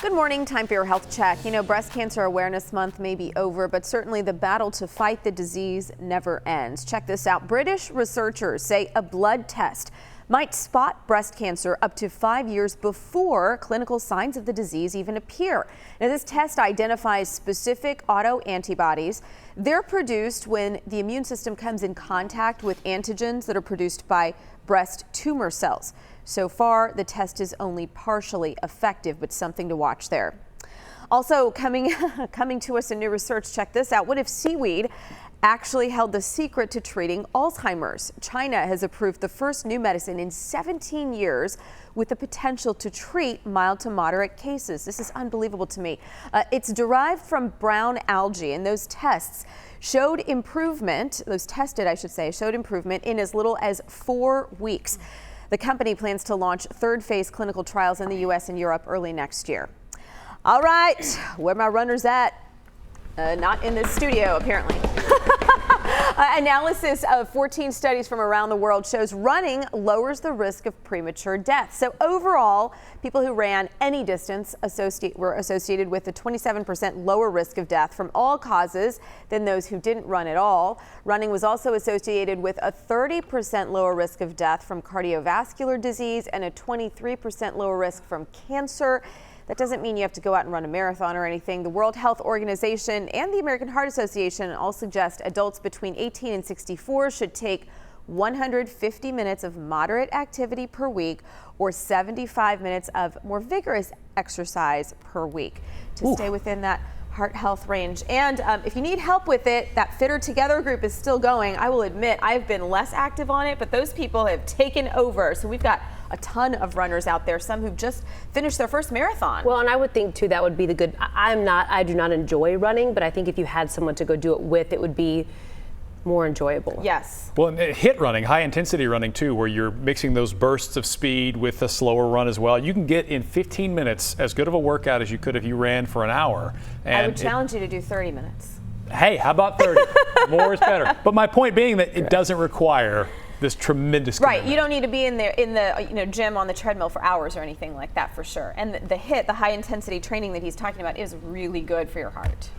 Good morning. Time for your health check. You know, Breast Cancer Awareness Month may be over, but certainly the battle to fight the disease never ends. Check this out. British researchers say a blood test might spot breast cancer up to 5 years before clinical signs of the disease even appear. Now, this test identifies specific autoantibodies. They're produced when the immune system comes in contact with antigens that are produced by breast tumor cells. So far, the test is only partially effective, but something to watch there. Also coming to us in new research, check this out. What if seaweed actually held the secret to treating Alzheimer's? China has approved the first new medicine in 17 years with the potential to treat mild to moderate cases. This is unbelievable to me. It's derived from brown algae, and those tests showed improvement, showed improvement in as little as 4 weeks. The company plans to launch third phase clinical trials in the U.S. and Europe early next year. All right, where are my runners at? Not in this studio, apparently. Analysis of 14 studies from around the world shows running lowers the risk of premature death. So overall, people who ran any distance were associated with a 27% lower risk of death from all causes than those who didn't run at all. Running was also associated with a 30% lower risk of death from cardiovascular disease and a 23% lower risk from cancer. That doesn't mean you have to go out and run a marathon or anything. The World Health Organization and the American Heart Association all suggest adults between 18 and 64 should take 150 minutes of moderate activity per week or 75 minutes of more vigorous exercise per week to stay within that heart health range. And if you need help with it, that Fitter Together group is still going. I will admit I've been less active on it, but those people have taken over. So we've got a ton of runners out there, some who've just finished their first marathon. Well, and I would think too that would be the good. I do not enjoy running, but I think if you had someone to go do it with, it would be more enjoyable. Yes. Well, and HIIT running, high intensity running too, where you're mixing those bursts of speed with a slower run as well. You can get in 15 minutes as good of a workout as you could if you ran for an hour. And I would challenge you to do 30 minutes. Hey, how about 30? More is better. But my point being that it doesn't require this tremendous commitment. Right, you don't need to be in the gym on the treadmill for hours or anything like that, for sure. And the HIIT, the high intensity training that he's talking about, is really good for your heart.